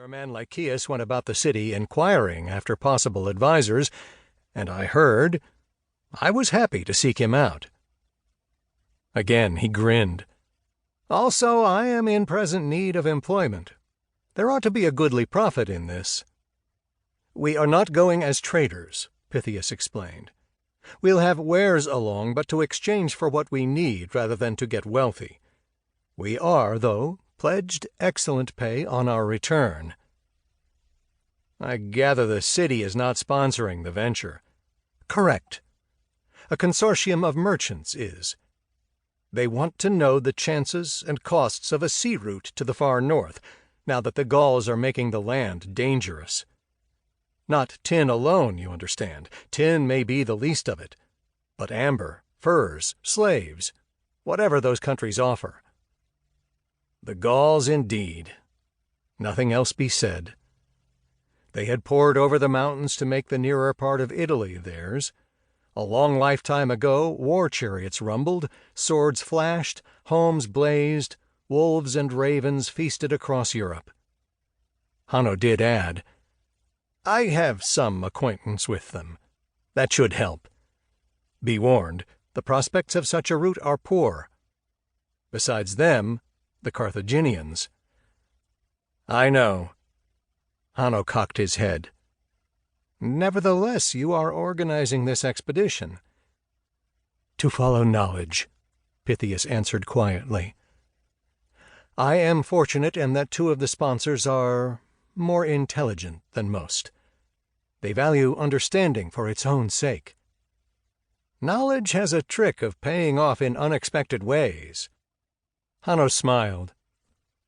Your man Lycaeus went about the city inquiring after possible advisers, and I was happy to seek him out. Again he grinned. Also, I am in present need of employment. There ought to be a goodly profit in this. We are not going as traders, Pythias explained. We'll have wares along, but to exchange for what we need rather than to get wealthy. We are, though, pledged excellent pay on our return. I gather the city is not sponsoring the venture. Correct. A consortium of merchants is. They want to know the chances and costs of a sea route to the far north, now that the Gauls are making the land dangerous. Not tin alone, you understand. Tin may be the least of it. But amber, furs, slaves, whatever those countries offer. The Gauls indeed. Nothing else be said. They had poured over the mountains to make the nearer part of Italy theirs. A long lifetime ago, war chariots rumbled, swords flashed, homes blazed, wolves and ravens feasted across Europe. Hanno did add, I have some acquaintance with them. That should help. Be warned, the prospects of such a route are poor. Besides them, the Carthaginians. I know. Hanno cocked his head. Nevertheless, you are organizing this expedition. To follow knowledge, Pythias answered quietly. I am fortunate in that two of the sponsors are more intelligent than most. They value understanding for its own sake. Knowledge has a trick of paying off in unexpected ways. Hanno smiled.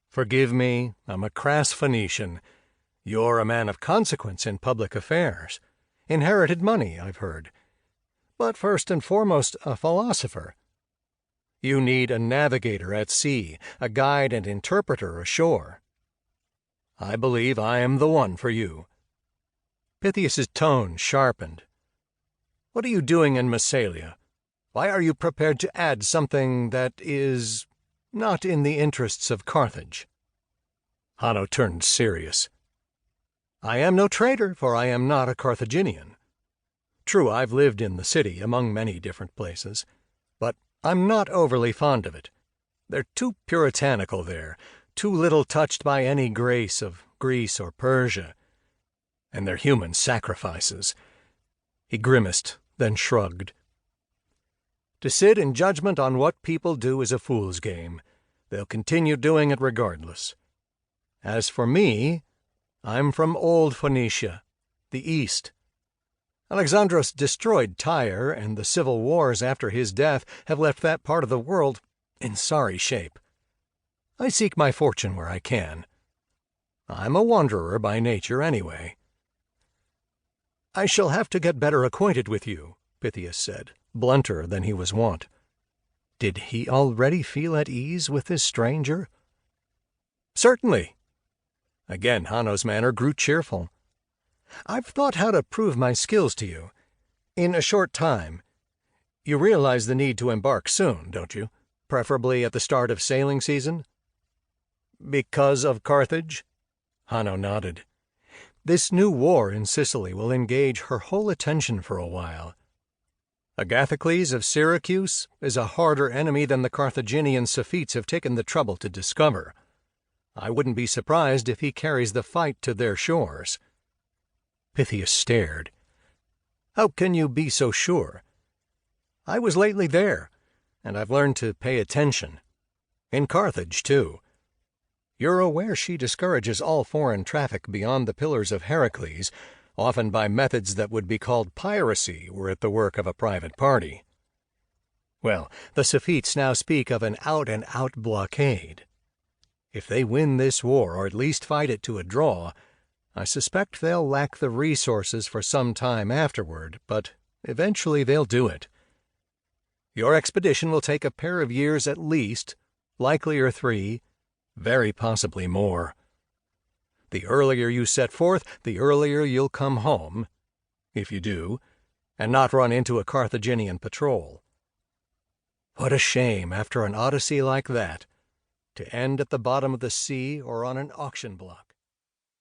Forgive me, I'm a crass Phoenician. You're a man of consequence in public affairs. Inherited money, I've heard. But first and foremost, a philosopher. You need a navigator at sea, a guide and interpreter ashore. I believe I am the one for you. Pythias's tone sharpened. What are you doing in Massalia? Why are you prepared to add something that is not in the interests of Carthage? Hanno turned serious. I am no traitor, for I am not a Carthaginian. True, I've lived in the city among many different places, but I'm not overly fond of it. They're too puritanical there, too little touched by any grace of Greece or Persia. And their human sacrifices. He grimaced, then shrugged. To sit in judgment on what people do is a fool's game. They'll continue doing it regardless. As for me, I'm from old Phoenicia, the East. Alexandros destroyed Tyre, and the civil wars after his death have left that part of the world in sorry shape. I seek my fortune where I can. I'm a wanderer by nature anyway. I shall have to get better acquainted with you, Pythias said, blunter than he was wont. Did he already feel at ease with this stranger? Certainly. Again Hanno's manner grew cheerful. I've thought how to prove my skills to you. In a short time. You realize the need to embark soon, don't you? Preferably at the start of sailing season? Because of Carthage? Hanno nodded. This new war in Sicily will engage her whole attention for a while. Agathocles of Syracuse is a harder enemy than the Carthaginian Sophites have taken the trouble to discover. I wouldn't be surprised if he carries the fight to their shores. Pythias stared. How can you be so sure? I was lately there, and I've learned to pay attention. In Carthage, too. You're aware she discourages all foreign traffic beyond the Pillars of Heracles, often by methods that would be called piracy were it the work of a private party. Well, the Sophites now speak of an out-and-out blockade. If they win this war, or at least fight it to a draw, I suspect they'll lack the resources for some time afterward, but eventually they'll do it. Your expedition will take a pair of years at least, likelier 3, very possibly more. The earlier you set forth, the earlier you'll come home, if you do, and not run into a Carthaginian patrol. What a shame, after an odyssey like that, to end at the bottom of the sea or on an auction block.